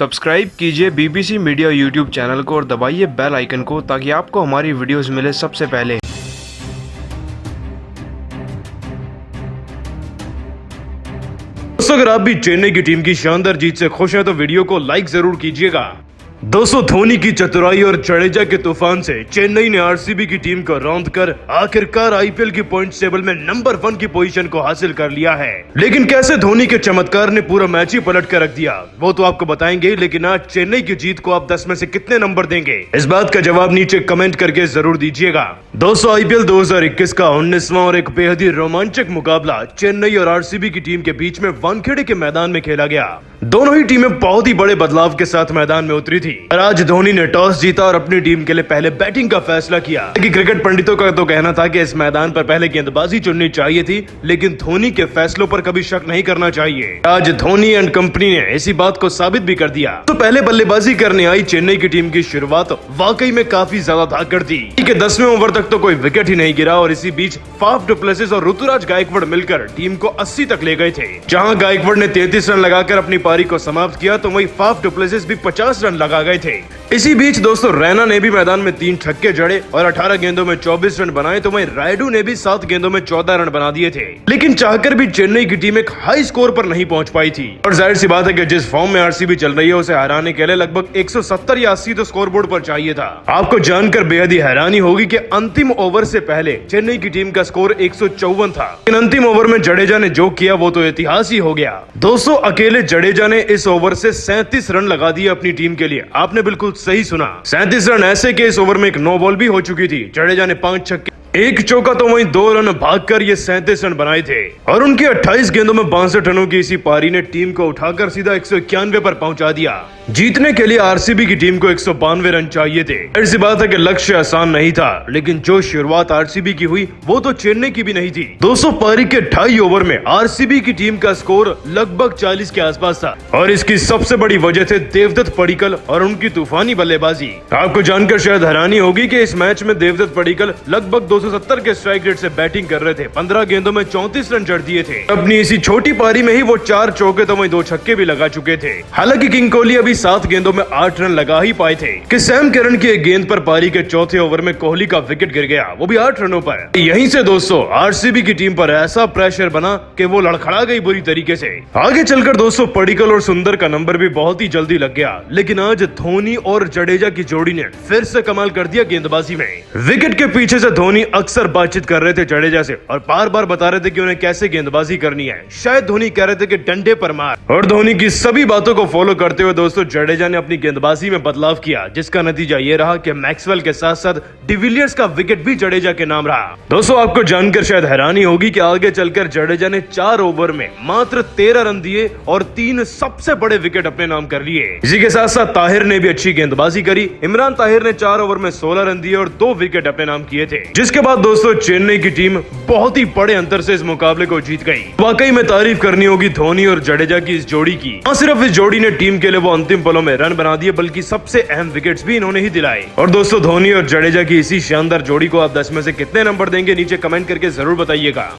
Subscribe कीजिए BBC media YouTube channel को और दबाइए बेल आइकन को ताकि आपको हमारी वीडियोस मिले सबसे पहले। दोस्तों, अगर आप भी चेन्नई की टीम की शानदार जीत से खुश हैं तो वीडियो को लाइक जरूर कीजिएगा। दोस्तों, धोनी की चतुराई और जडेजा के तूफान से चेन्नई ने आरसीबी की टीम को रौंद कर आखिरकार आईपीएल की पॉइंट्स टेबल में नंबर 1 की पोजीशन को हासिल कर लिया है। लेकिन कैसे धोनी के चमत्कार ने पूरा मैच ही पलट कर रख दिया वो तो आपको बताएंगे, लेकिन आज चेन्नई की जीत को आप 10 में से कितने नंबर देंगे, इस बात का जवाब नीचे कमेंट करके जरूर दीजिएगा। दोस्तों, आईपीएल 2021 का 19वां और एक बेहद ही रोमांचक मुकाबला चेन्नई और आरसीबी की टीम के बीच में वानखेड़े के मैदान में खेला गया। दोनों ही टीमें बहुत ही बड़े बदलाव के साथ मैदान में उतरी थी और आज धोनी ने टॉस जीता और अपनी टीम के लिए पहले बैटिंग का फैसला किया। लेकिन क्रिकेट पंडितों का तो कहना था कि इस मैदान पर पहले गेंदबाजी चुननी चाहिए थी, लेकिन धोनी के फैसलों पर कभी शक नहीं करना चाहिए। आज धोनी एंड कंपनी ने इसी बात को साबित भी कर दिया। तो पहले बल्लेबाजी करने आई चेन्नई की टीम की शुरुआत वाकई में काफी ज्यादा धाकड़ थी कि 10वें ओवर तक तो कोई विकेट ही नहीं गिरा और इसी बीच फाफ डु प्लेसिस और ऋतुराज गायकवाड़ मिलकर टीम को 80 तक ले गए थे। जहां गायकवाड़ ने 33 रन लगाकर अपनी पारी को समाप्त किया तो वहीं फाफ डु प्लेसिस भी 50 रन लगा गए थे। इसी बीच दोस्तों, रैना ने भी मैदान में 3 छक्के जड़े और 18 गेंदों में 24 रन बनाए तो वहीं रायडू ने भी 7 गेंदों में 14 रन बना दिए थे। लेकिन चाहकर भी चेन्नई की टीम एक हाई स्कोर पर नहीं पहुंच पाई थी और जाहिर सी बात है कि जिस फॉर्म में आरसीबी चल रही है उसे हराने के लिए लगभग 170 या 80 तो स्कोरबोर्ड पर चाहिए था। आपको जानकर बेहद ही हैरानी होगी कि अंतिम ओवर से पहले चेन्नई की टीम का स्कोर 154 था। इन अंतिम ओवर में जडेजा ने जो किया वो तो इतिहास ही हो गया। दोस्तों, अकेले जडेजा ने इस ओवर से 37 रन लगा दिए अपनी टीम के लिए। आपने बिल्कुल सही सुना, 37 रन ऐसे कि इस ओवर में एक नो बॉल भी हो चुकी थी। जडेजा ने 5 छक्के, 1 चौका तो वहीं 2 रन भागकर ये 37 रन बनाए थे और उनके 28 गेंदों में 62 रनों की इसी पारी ने टीम को उठाकर सीधा 191 पर पहुंचा दिया। जीतने के लिए आरसीबी की टीम को 192 रन चाहिए थे। ऐसी बात है कि लक्ष्य आसान नहीं था, लेकिन जो शुरुआत आरसीबी की हुई वो तो चेन्नई की भी नहीं थी। 200 पारी के 2.5 ओवर में आरसीबी की टीम का स्कोर लगभग 40 के आसपास था और इसकी सबसे बड़ी वजह थे देवदत्त पडिक्कल और उनकी तूफानी बल्लेबाजी। आपको जानकर शायद हैरानी होगी कि इस मैच में देवदत्त पडिक्कल लगभग 270 के स्ट्राइक रेट से बैटिंग कर रहे थे। 15 गेंदों में 34 रन जड़ दिए थे। अपनी इसी छोटी पारी में ही वो 4 चौके तो वहीं 2 छक्के भी लगा चुके थे। हालांकि किंग कोहली अभी 7 गेंदों में 8 रन लगा ही पाए थे कि सैम करन की एक गेंद पर पारी के चौथे ओवर में कोहली का विकेट गिर गया, वो भी 8 रनों पर। यहीं से दोस्तों आरसीबी की टीम पर ऐसा प्रेशर बना कि वो लड़खड़ा गई बुरी तरीके से। आगे चलकर दोस्तों पडिक्कल और सुंदर का नंबर भी बहुत ही जल्दी लग गया, लेकिन आज धोनी और जडेजा की जोड़ी ने फिर से कमाल कर दिया गेंदबाजी में। विकेट के पीछे से धोनी अक्सर बातचीत कर रहे थे जडेजा से और बार बार बता रहे थे कि उन्हें कैसे गेंदबाजी करनी है। शायद धोनी कह रहे थे कि डंडे पर मार, और धोनी की सभी बातों को फॉलो करते हुए दोस्तों जडेजा ने अपनी गेंदबाजी में बदलाव किया, जिसका नतीजा ये रहा कि मैक्सवेल के साथ साथ डिविलियर्स का विकेट भी जडेजा के नाम रहा। दोस्तों, आपको जानकर शायद हैरानी होगी कि आगे चलकर जडेजा ने 4 ओवर में मात्र 13 रन दिए और 3 सबसे बड़े विकेट अपने नाम कर लिए। इसी के साथ साथ ताहिर ने भी अच्छी गेंदबाजी करी। इमरान ताहिर ने 4 ओवर में 16 रन दिए और 2 विकेट अपने नाम किए थे, जिसके बाद दोस्तों चेन्नई की टीम बहुत ही बड़े अंतर से इस मुकाबले को जीत गई। वाकई में तारीफ करनी होगी धोनी और जडेजा की इस जोड़ी की। न सिर्फ इस जोड़ी ने टीम के लिए वो अंतिम पलों में रन बना दिए, बल्कि सबसे अहम विकेट्स भी इन्होंने ही दिलाए। और दोस्तों, धोनी और जडेजा की इसी शानदार जोड़ी को आप 10 में से कितने नंबर देंगे, नीचे कमेंट करके जरूर बताइएगा।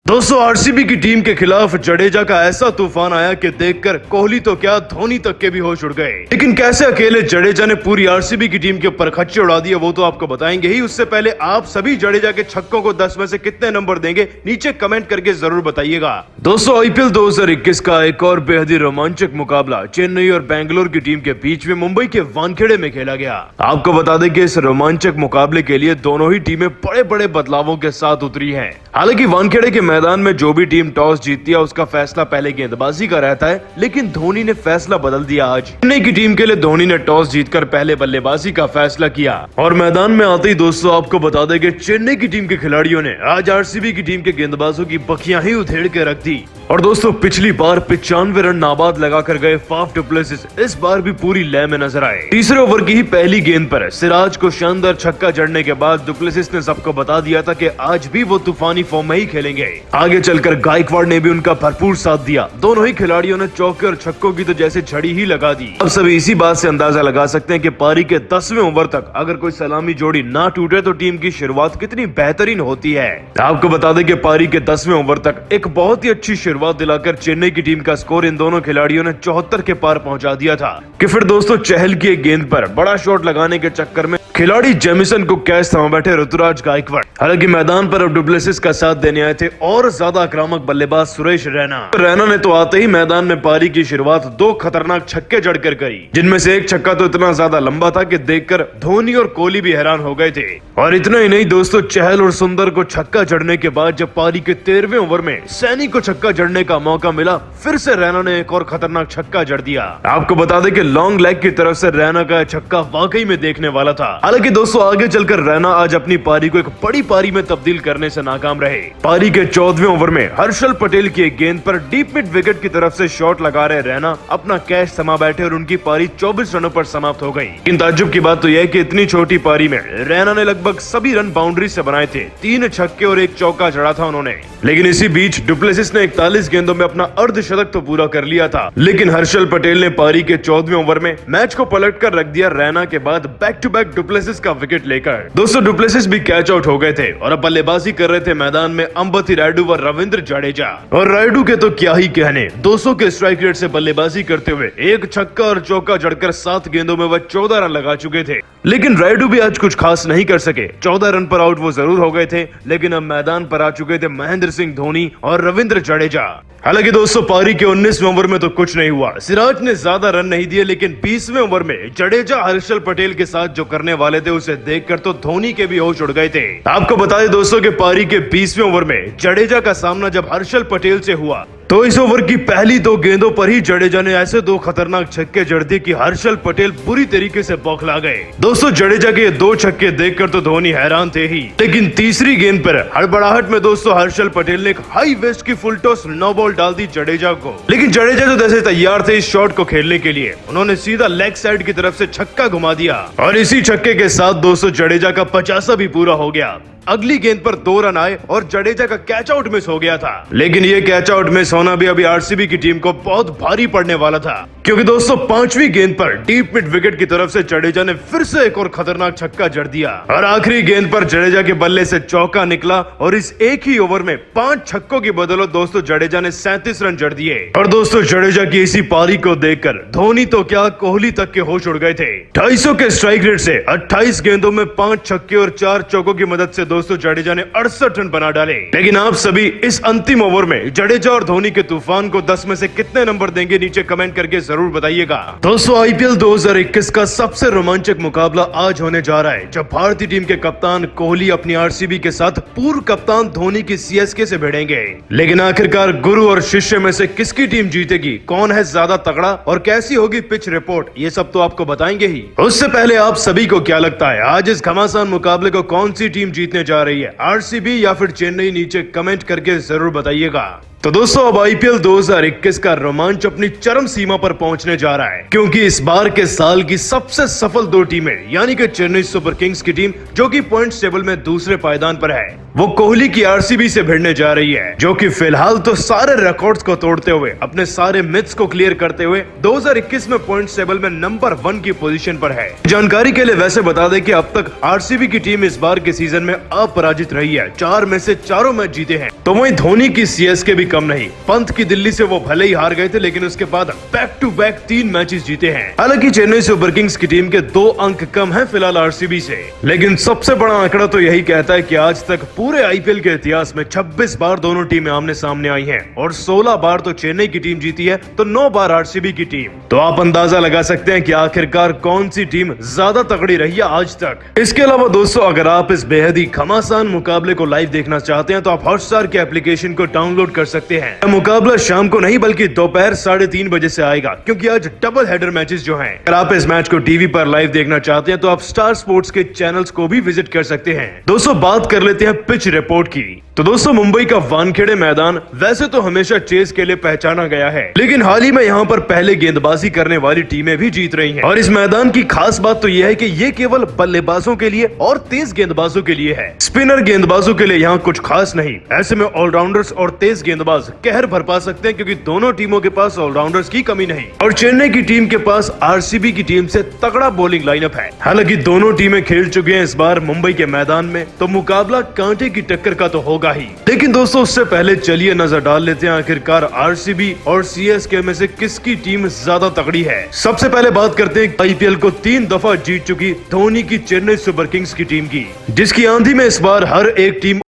दोस्तों, आरसीबी की टीम के खिलाफ जडेजा का ऐसा तूफान आया कि देखकर कोहली तो क्या धोनी तक के भी होश उड़ गए। लेकिन कैसे अकेले जडेजा ने पूरी आरसीबी की टीम के ऊपर खच्चे उड़ा दिए वो तो आपको बताएंगे ही। उससे पहले आप सभी जडेजा के छक्कों को 10 में से कितने नंबर देंगे, नीचे कमेंट करके जरूर बताइएगा। दोस्तों, आईपीएल 2021 का एक और बेहद ही रोमांचक मुकाबला चेन्नई और बेंगलोर की टीम के बीच में मुंबई के वानखेड़े में खेला गया। आपको बता दें कि इस रोमांचक मुकाबले के लिए दोनों ही टीमें बड़े बड़े बदलावों के साथ उतरी है। हालांकि वानखेड़े के मैदान में जो भी टीम टॉस जीतती है उसका फैसला पहले गेंदबाजी का रहता है, लेकिन धोनी ने फैसला बदल दिया। आज चेन्नई की टीम के लिए धोनी ने टॉस जीतकर पहले बल्लेबाजी का फैसला किया और मैदान में आते ही दोस्तों आपको बता दें कि चेन्नई की टीम के खिलाड़ियों ने आज आरसीबी की टीम के गेंदबाजों की बखियां ही उधेड़ के रख दी। और दोस्तों, पिछली बार 95 रन नाबाद लगाकर गए फाफ डु प्लेसिस इस बार भी पूरी लय में नजर आए। तीसरे ओवर की ही पहली गेंद पर सिराज को शानदार छक्का जड़ने के बाद डु प्लेसिस ने सबको बता दिया था कि आज भी वो तूफानी फॉर्म में ही खेलेंगे। आगे चलकर गायकवाड़ ने भी उनका भरपूर साथ दिया। दोनों ही खिलाड़ियों ने चौके और छक्कों की तो जैसे झड़ी ही लगा दी। अब सभी इसी बात से अंदाजा लगा सकते हैं कि पारी के 10वें ओवर तक अगर कोई सलामी जोड़ी ना टूटे तो टीम की शुरुआत कितनी बेहतरीन होती है। आपको बता दें कि पारी के 10वें ओवर तक एक बहुत ही अच्छी शुरुआत दिलाकर चेन्नई की टीम का स्कोर इन दोनों खिलाड़ियों ने 74 के पार पहुंचा दिया था कि फिर दोस्तों चहल की एक गेंद पर बड़ा शॉट लगाने के चक्कर में खिलाड़ी जेमिसन को कैच थमा बैठे ऋतुराज गायकवाड़। हालांकि मैदान पर अब डुप्लेसिस का साथ देने आए थे और ज्यादा आक्रामक बल्लेबाज सुरेश रैना ने तो आते ही मैदान में पारी की शुरुआत 2 खतरनाक छक्के जड़कर करी, जिनमें से एक छक्का तो इतना ज्यादा लंबा था कि देखकर धोनी और कोहली भी हैरान हो गए थे। और इतना ही नहीं दोस्तों, चहल और सुंदर को छक्का जड़ने के बाद जब पारी के 13वें ओवर में सैनी को छक्का जड़ने का मौका मिला, फिर से रैना ने एक और खतरनाक छक्का जड़ दिया। आपको बता दें कि लॉन्ग लेग की तरफ से रैना का छक्का वाकई में देखने वाला था। हालांकि दोस्तों आगे चलकर रैना आज अपनी पारी को एक बड़ी पारी में तब्दील करने से नाकाम रहे। पारी के 14वें ओवर में हर्षल पटेल की एक गेंद पर डीप मिड विकेट की तरफ से शॉट लगा रहे रैना अपना कैच समा बैठे और उनकी पारी 24 रनों पर समाप्त हो गई। लेकिन ताज्जुब की बात तो यह है कि इतनी छोटी पारी में रैना ने लगभग सभी रन बाउंड्री से बनाए थे। 3 छक्के और 1 चौका जड़ा था उन्होंने। लेकिन इसी बीच डुप्लेसिस ने 41 गेंदों में अपना अर्धशतक तो पूरा कर लिया था, लेकिन हर्षल पटेल ने पारी के 14वें ओवर में मैच को पलट कर रख दिया रैना के बाद बैक टू बैक डुप्लेसिस का विकेट लेकर। दोस्तों डुप्लेसिस भी कैच आउट हो गए थे और अब बल्लेबाजी कर रहे थे मैदान में अंबती रायडू व रविंद्र जडेजा। और रायडू के तो क्या ही कहने, 200 के स्ट्राइक रेट से बल्लेबाजी करते हुए 1 छक्का और चौका जड़कर 7 गेंदों में वह 14 रन लगा चुके थे। लेकिन रायडू भी आज कुछ खास नहीं कर सके। 14 रन पर आउट वो जरूर हो गए थे, लेकिन अब मैदान पर आ चुके थे महेंद्र सिंह धोनी और रविंद्र जडेजा। हालांकि दोस्तों पारी के 19वें ओवर में तो कुछ नहीं हुआ। सिराज ने ज्यादा रन नहीं दिए, लेकिन 20वें ओवर में जडेजा हर्षल पटेल के साथ जो करने वाले थे उसे देखकर तो धोनी के भी होश उड़ गए थे। आपको बता दें दोस्तों कि पारी के 20वें ओवर में जडेजा का सामना जब हर्षल पटेल से हुआ तो इस ओवर की पहली 2 गेंदों पर ही जडेजा ने ऐसे 2 खतरनाक छक्के जड़ दिए कि हर्षल पटेल बुरी तरीके से बौखला गए। दोस्तों जडेजा के ये 2 छक्के देखकर तो धोनी हैरान थे ही, लेकिन तीसरी गेंद पर हड़बड़ाहट में दोस्तों हर्षल पटेल ने एक हाई वेस्ट की फुल टॉस नो बॉल डाल दी जडेजा को। लेकिन जडेजा तो जैसे तैयार थे इस शॉट को खेलने के लिए, उन्होंने सीधा लेग साइड की तरफ से छक्का घुमा दिया और इसी छक्के के साथ दोस्तों जडेजा का 50 भी पूरा हो गया। अगली गेंद पर 2 रन आए और जडेजा का कैच आउट मिस हो गया था। लेकिन ये कैच आउट मिस होना भी अभी आरसीबी की टीम को बहुत भारी पड़ने वाला था, क्योंकि दोस्तों 5वीं गेंद पर डीप मिड विकेट की तरफ से जडेजा ने फिर से एक और खतरनाक छक्का जड़ दिया और आखिरी गेंद पर जडेजा के बल्ले से चौका निकला और इस एक ही ओवर में 5 छक्कों की बदौलत दोस्तों जडेजा ने 37 रन जड़ दिए। और दोस्तों जडेजा की इसी पारी को देखकर धोनी तो क्या कोहली तक के होश उड़ गए थे। 250 के स्ट्राइक रेट से 28 गेंदों में 5 छक्के और 4 चौकों की मदद से दोस्तों जडेजा ने 68 रन बना डाले। लेकिन आप सभी इस अंतिम ओवर में जडेजा और धोनी के तूफान को 10 में से कितने नंबर देंगे, नीचे कमेंट करके जरूर बताइएगा। दोस्तों आईपीएल 2021 का सबसे रोमांचक मुकाबला आज होने जा रहा है, जब भारतीय टीम के कप्तान कोहली अपनी आरसीबी के साथ पूर्व कप्तान धोनी की सीएसके से भिड़ेंगे। लेकिन आखिरकार गुरु और शिष्य में से किसकी टीम जीतेगी, कौन है ज्यादा तगड़ा और कैसी होगी पिच रिपोर्ट, ये सब तो आपको बताएंगे ही। उससे पहले आप सभी को क्या लगता है आज इस घमासान मुकाबले को कौन सी टीम जीतने जा रही है, आरसीबी या फिर चेन्नई, नीचे कमेंट करके जरूर बताइएगा। तो दोस्तों अब आईपीएल 2021 का रोमांच अपनी चरम सीमा पर पहुंचने जा रहा है, क्योंकि इस बार के साल की सबसे सफल 2 टीमें यानी कि चेन्नई सुपर किंग्स की टीम जो कि पॉइंट्स टेबल में दूसरे पायदान पर है, वो कोहली की आरसीबी से भिड़ने जा रही है, जो कि फिलहाल तो सारे रिकॉर्ड्स को तोड़ते हुए अपने सारे मिथ्स को क्लियर करते हुए 2021 में पॉइंट्स टेबल में नंबर 1 की पोजीशन पर है। जानकारी के लिए वैसे बता दें कि अब तक आरसीबी की टीम इस बार के सीजन में अपराजित रही है, 4 में से 4 मैच जीते हैं। तो वहीं धोनी की सीएसके भी कम नहीं, पंत की दिल्ली से वो भले ही हार गए थे, लेकिन उसके बाद बैक टू बैक 3 मैचेस जीते हैं। हालांकि चेन्नई सुपर किंग्स की टीम के 2 अंक कम है फिलहाल आरसीबी से, लेकिन सबसे बड़ा आंकड़ा तो यही कहता है कि आज तक पूरे आईपीएल के इतिहास में 26 बार दोनों टीमें आमने सामने आई हैं और 16 बार तो चेन्नई की टीम जीती है, तो 9 बार आरसीबी की टीम। तो आप अंदाजा लगा सकते हैं कि आखिरकार कौन सी टीम ज्यादा तगड़ी रही है आज तक। इसके अलावा दोस्तों अगर आप इस बेहद ही घमासान मुकाबले को लाइव देखना चाहते हैं तो आप हॉटस्टार के एप्लीकेशन को डाउनलोड कर सकते हैं। मुकाबला शाम को नहीं बल्कि दोपहर 3:30 बजे से आएगा, क्योंकि आज डबल हेडर मैचेस जो हैं। अगर आप इस मैच को टीवी पर लाइव देखना चाहते हैं तो आप स्टार स्पोर्ट्स के चैनल्स को भी विजिट कर सकते हैं। दोस्तों बात कर लेते हैं पिच रिपोर्ट की। तो दोस्तों मुंबई का वानखेड़े मैदान वैसे तो हमेशा चेस के लिए पहचाना गया है, लेकिन हाल ही में यहाँ पर पहले गेंदबाजी करने वाली टीमें भी जीत रही हैं। और इस मैदान की खास बात तो यह है कि ये केवल बल्लेबाजों के लिए और तेज गेंदबाजों के लिए है। स्पिनर गेंदबाजों के लिए यहाँ कुछ खास नहीं। ऐसे में ऑलराउंडर्स और तेज गेंदबाज कहर भरपा सकते हैं, क्योंकि दोनों टीमों के पास ऑलराउंडर्स की कमी नहीं। और चेन्नई की टीम के पास आरसीबी की टीम से तगड़ा बॉलिंग लाइनअप है। हालांकि दोनों टीमें खेल चुकी हैं इस बार मुंबई के मैदान में, तो मुकाबला कांटे की टक्कर का तो होगा ही। लेकिन दोस्तों उससे पहले चलिए नजर डाल लेते हैं आखिरकार आरसीबी और सीएसके में से किसकी टीम ज्यादा तगड़ी है। सबसे पहले बात करते हैं आईपीएल को 3 दफा जीत चुकी धोनी की चेन्नई सुपर किंग्स की टीम की, जिसकी आंधी में इस बार हर एक टीम